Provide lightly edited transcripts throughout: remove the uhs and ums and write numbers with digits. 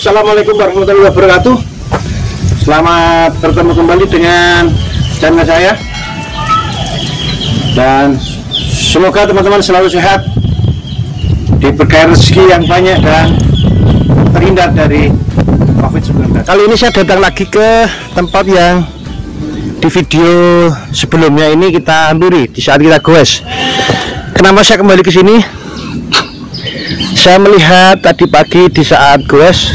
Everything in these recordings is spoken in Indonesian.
Assalamualaikum warahmatullahi wabarakatuh. Selamat bertemu kembali dengan channel saya, dan semoga teman-teman selalu sehat, diberikan rezeki yang banyak dan terhindar dari COVID-19. Kali ini saya datang lagi ke tempat yang di video sebelumnya ini kita hampiri di saat kita goes. Kenapa saya kembali ke sini? Saya melihat tadi pagi di saat goes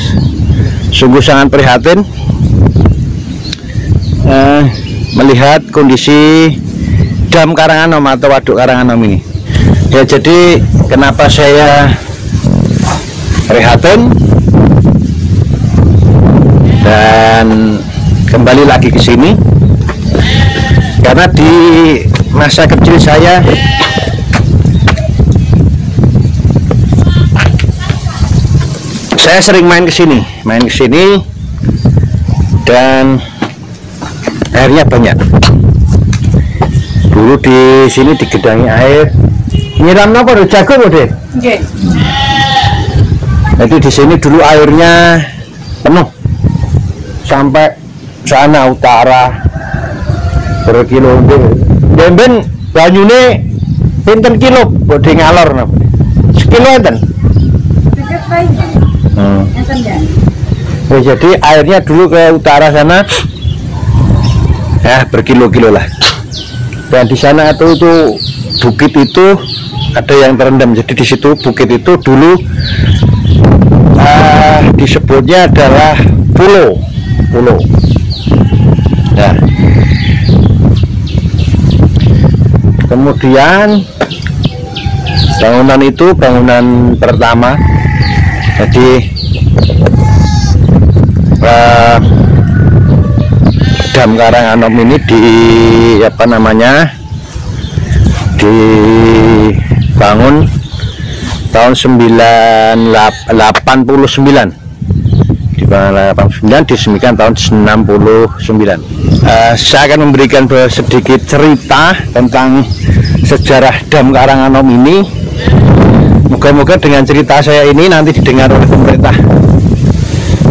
sungguh sangat prihatin melihat kondisi dam Karanganom atau waduk Karanganom ini. Ya, jadi kenapa saya prihatin dan kembali lagi ke sini, karena di masa kecil saya sering main ke sini dan airnya banyak. Dulu di sini digedangi air. Nyiram apa udah jago deh? Okay. Jadi di sini dulu airnya penuh sampai sana utara berkilo. Ben banyune pinten kilo bodi ngalor napa? Sekilo enten. Ya, jadi airnya dulu ke utara sana ya berkilo-kilo lah. Dan di sana itu bukit itu ada yang terendam. Jadi di situ bukit itu dulu disebutnya adalah pulau. Nah, kemudian bangunan itu bangunan pertama. Jadi dam Karanganom ini dibangun tahun 1989, diresmikan tahun 69. Saya akan memberikan sedikit cerita tentang sejarah dam Karanganom ini. Moga-moga dengan cerita saya ini nanti didengar oleh pemerintah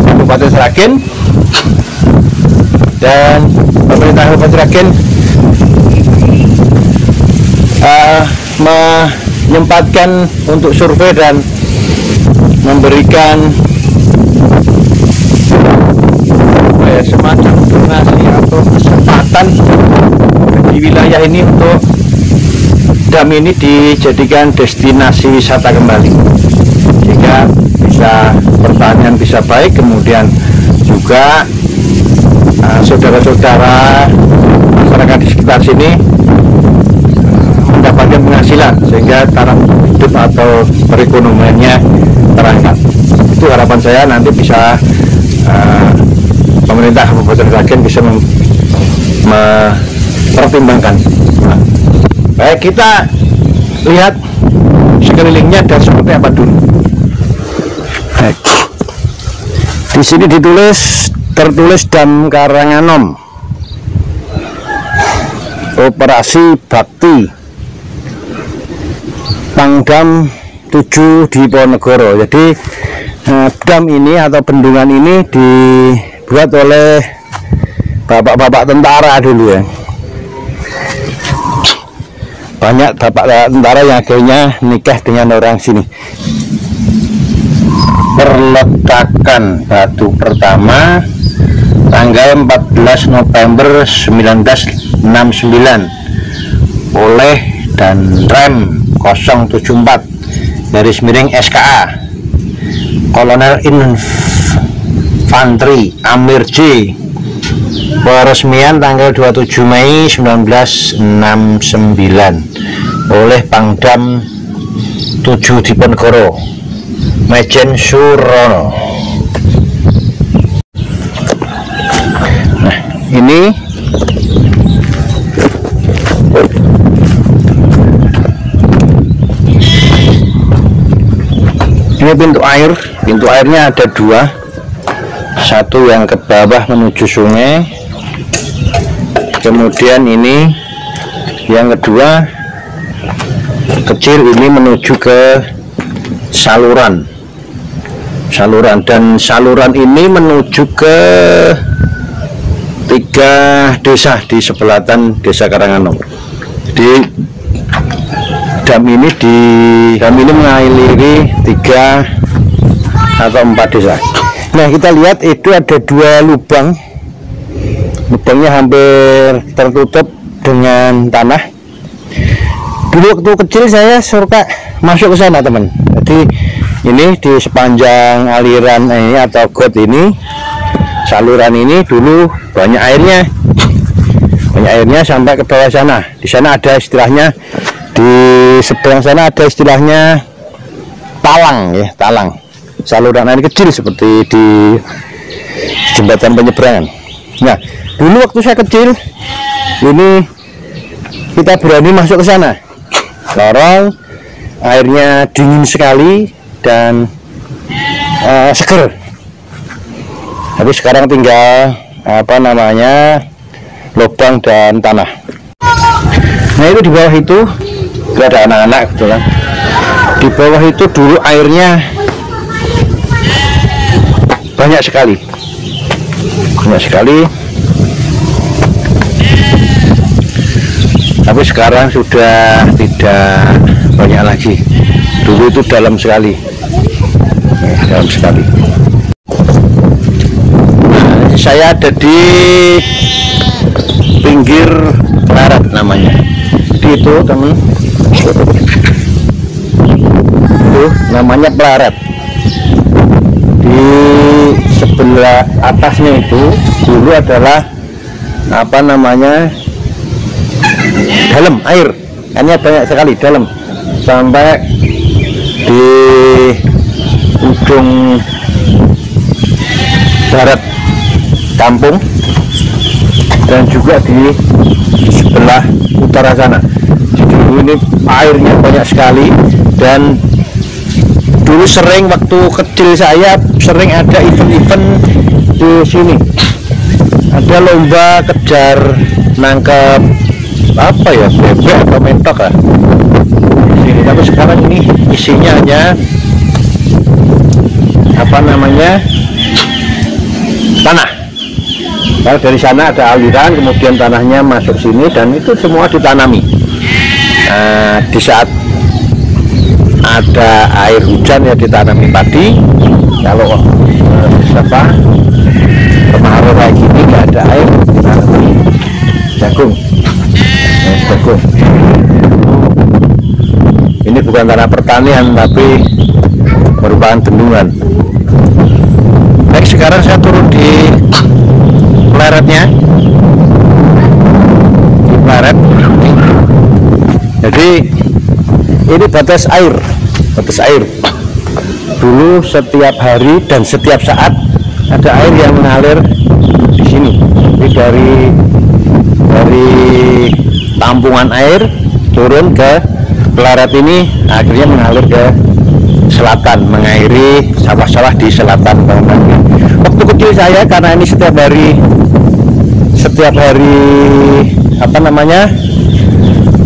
Kabupaten Sragen dan pemerintah Kabupaten Sragen menyempatkan untuk survei dan memberikan semacam donasi atau kesempatan di wilayah ini untuk dam ini dijadikan destinasi wisata kembali, sehingga bisa pertanian bisa baik, kemudian juga saudara-saudara masyarakat di sekitar sini mendapatkan penghasilan sehingga taraf hidup atau perekonomiannya terangkat. Itu harapan saya, nanti bisa pemerintah Kabupaten Sragen bisa mempertimbangkan. Baik, kita lihat sekelilingnya dan seperti apa dulu. Baik. Di sini tertulis dam Karanganom, operasi bakti Pangdam 7 Diponegoro. Jadi dam ini atau bendungan ini dibuat oleh bapak-bapak tentara dulu ya. Banyak bapak tentara yang akhirnya nikah dengan orang sini. Perletakan batu pertama tanggal 14 November 1969 oleh dan rem 074 garis miring SKA Kolonel Infanteri Amir J. Peresmian tanggal 27 Mei 1969 oleh Pangdam 7 Diponegoro Majen Surono. Nah, ini pintu air. Pintu airnya ada dua, satu yang ke bawah menuju sungai, kemudian ini yang kedua kecil ini menuju ke saluran. saluran, dan saluran ini menuju ke 3 desa di sebelatan Desa Karanganom. Jadi dam ini mengaliri 3 atau 4 desa. Nah, kita lihat itu ada 2 lubang. Lubangnya hampir tertutup dengan tanah. Dulu waktu kecil saya suka masuk ke sana, teman. Jadi ini di sepanjang aliran ini atau got ini, saluran ini dulu banyak airnya sampai ke bawah sana. Di sana ada istilahnya, di seberang sana ada istilahnya talang ya, talang. Saluran air kecil seperti di jembatan penyeberangan. Nah, dulu waktu saya kecil ini kita berani masuk ke sana. Lorong, airnya dingin sekali dan seger. Tapi sekarang tinggal lubang dan tanah. Nah, itu di bawah itu ada anak-anak gitu kan. Di bawah itu dulu airnya banyak sekali. Tapi sekarang sudah tidak banyak lagi. Dulu itu dalam sekali. Nah, saya ada di pinggir Pleret namanya. Di itu, teman. Itu namanya Pleret. Di sebelah atasnya itu dulu adalah dalam air, hanya banyak sekali dalam sampai di ujung barat kampung dan juga di sebelah utara sana. Jadi ini airnya banyak sekali, dan dulu sering waktu kecil saya sering ada event-event di sini. Ada lomba kejar nangkep bebek atau mentok lah di sini. Tapi sekarang ini isinya hanya tanah. Kalau dari sana ada aliran, kemudian tanahnya masuk sini, dan itu semua ditanami. Di saat ada air hujan ya ditanami padi. Kalau kemarau kayak gini nggak ada air, ditanami jagung. Ini bukan tanah pertanian tapi merupakan bendungan. Baik, sekarang saya turun di Pleretnya, di Pleret. Jadi ini batas air. Dulu setiap hari dan setiap saat ada air yang mengalir di sini. Jadi dari tampungan air turun ke Pleret ini akhirnya mengalir ke selatan, mengairi sawah-sawah di selatan Bangka. Waktu kecil saya, karena ini setiap hari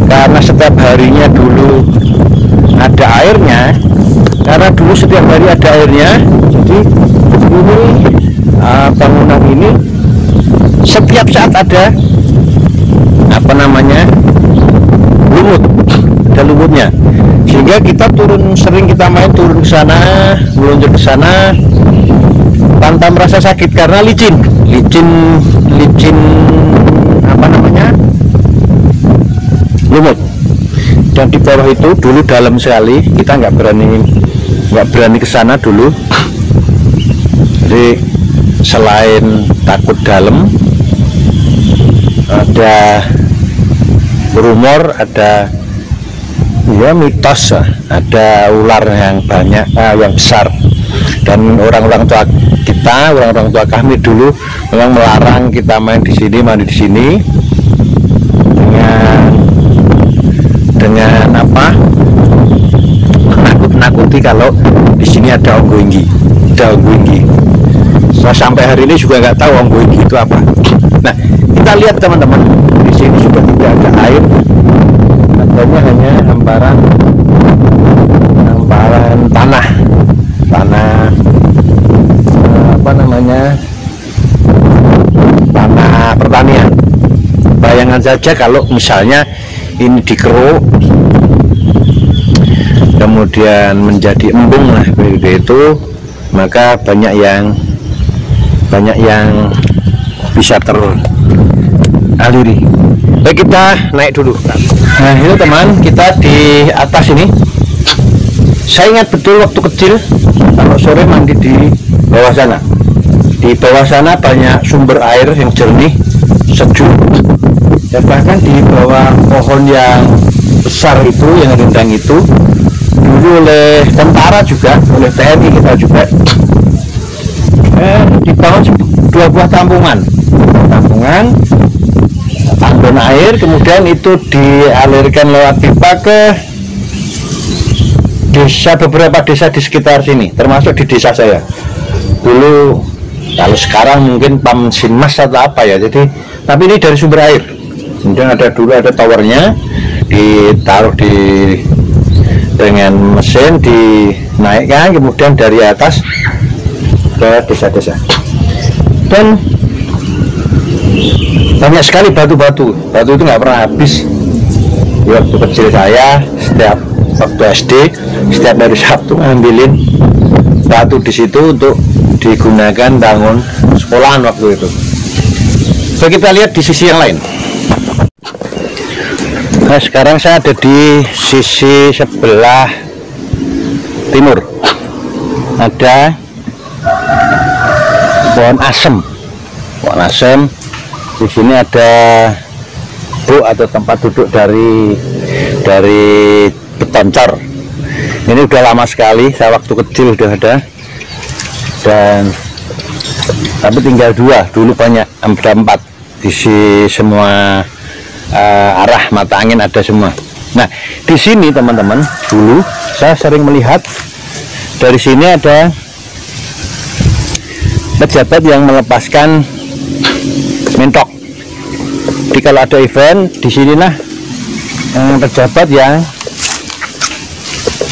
karena setiap harinya dulu ada airnya, karena dulu setiap hari ada airnya, jadi ini bangunan ini setiap saat ada lumutnya, sehingga kita sering main turun ke sana, meluncur ke sana tanpa merasa sakit karena licin lumut. Dan di bawah itu dulu dalam sekali, kita nggak berani ke sana dulu. Jadi selain takut dalam, ada rumor, ada mitos, ada ular yang banyak, yang besar. Dan orang-orang tua kami dulu memang melarang kita main di sini, mandi di sini, dengan menakut-nakuti kalau di sini ada onggoinggi. So, sampai hari ini juga nggak tahu onggoinggi itu apa. Nah, kita lihat teman-teman, di sini juga tidak ada air, adanya hanya hamparan tanah Jangan saja kalau misalnya ini dikeruk kemudian menjadi embung lah itu, maka banyak yang bisa teraliri. Baik, kita naik dulu. Nah itu teman, kita di atas ini. Saya ingat betul waktu kecil kalau sore mandi di bawah sana. Di bawah sana banyak sumber air yang jernih, sejuk, dan bahkan di bawah pohon yang besar itu, yang rindang itu, dulu oleh tentara juga, oleh TNI kita juga dibangun 2 buah tampungan, tandon air, kemudian itu dialirkan lewat pipa ke desa, beberapa desa di sekitar sini, termasuk di desa saya dulu. Kalau sekarang mungkin pam sinmas atau apa ya, jadi tapi ini dari sumber air. Kemudian dulu ada towernya, ditaruh dengan mesin, dinaikkan kemudian dari atas ke desa-desa. Dan banyak sekali batu itu nggak pernah habis. Waktu kecil saya, setiap waktu SD, setiap hari Sabtu ngambilin batu di situ untuk digunakan bangun sekolahan waktu itu. So, kita lihat di sisi yang lain. Nah, sekarang saya ada di sisi sebelah timur. Ada pohon asem. Di sini ada buk atau tempat duduk dari beton cor. Ini udah lama sekali, saya waktu kecil udah ada. Dan tapi tinggal 2, dulu banyak, ada 4 di semua arah mata angin ada semua. Nah di sini teman-teman, dulu saya sering melihat dari sini ada pejabat yang melepaskan mentok. Jadi kalau ada event di sinilah pejabat yang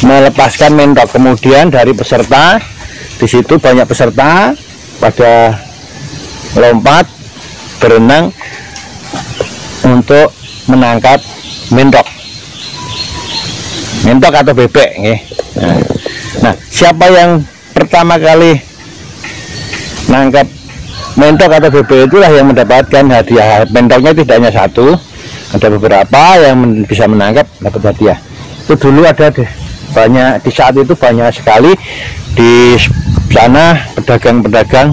melepaskan mentok, kemudian dari peserta, di situ banyak peserta pada lompat berenang untuk menangkap mentok atau bebek. Nah, siapa yang pertama kali nangkap mentok atau bebek itulah yang mendapatkan hadiah. Mentoknya tidak hanya 1, ada beberapa yang bisa menangkap dapat hadiah. Itu dulu ada banyak, di saat itu banyak sekali di sana pedagang-pedagang,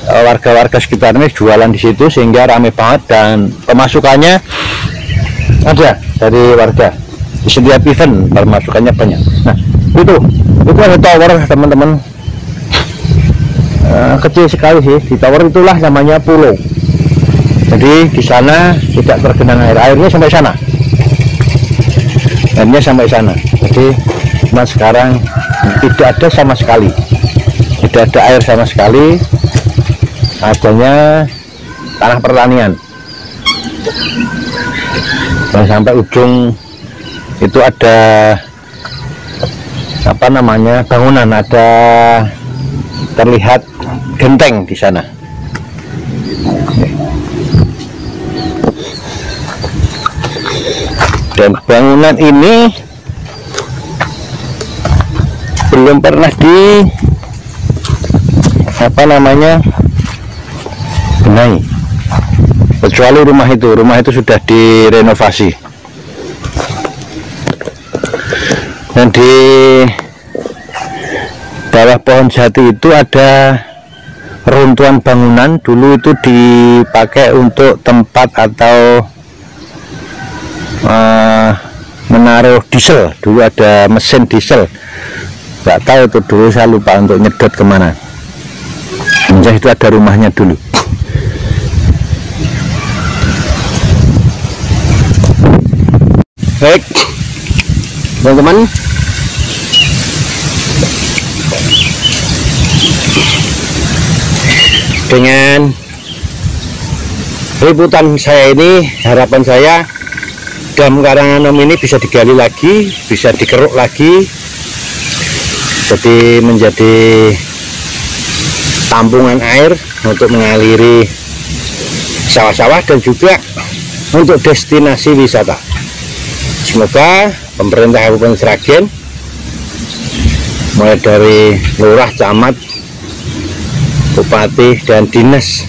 warga-warga sekitarnya jualan di situ, sehingga ramai banget dan pemasukannya ada dari warga. Di setiap event pemasukannya banyak. Nah itu ada tower teman-teman, kecil sekali sih. Di tower itulah namanya pulau. Jadi di sana tidak tergenang airnya sampai sana. Jadi cuma sekarang tidak ada sama sekali. Tidak ada air sama sekali, adanya tanah pertanian. Dan sampai ujung itu ada apa namanya, bangunan, ada terlihat genteng di sana. Dan bangunan ini belum pernah benahi, kecuali rumah itu sudah direnovasi. Dan di bawah pohon jati itu ada runtuhan bangunan, dulu itu dipakai untuk tempat atau menaruh diesel. Dulu ada mesin diesel, nggak tahu itu dulu, saya lupa untuk nyedot kemana. Menjadi itu ada rumahnya dulu. Baik teman-teman, dengan liputan saya ini, harapan saya Dam Karanganom ini bisa digali lagi, bisa dikeruk lagi, jadi menjadi tampungan air untuk mengaliri sawah-sawah, dan juga untuk destinasi wisata. Semoga pemerintah Kabupaten Sragen, mulai dari lurah, camat, bupati, dan dinas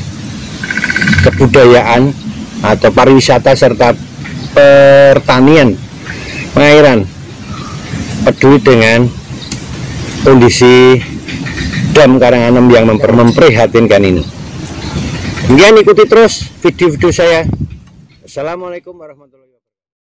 kebudayaan atau pariwisata serta pertanian, pengairan, peduli dengan kondisi dam Karanganom yang memprihatinkan ini. Kemudian ikuti terus video-video saya. Assalamualaikum warahmatullahi wabarakatuh.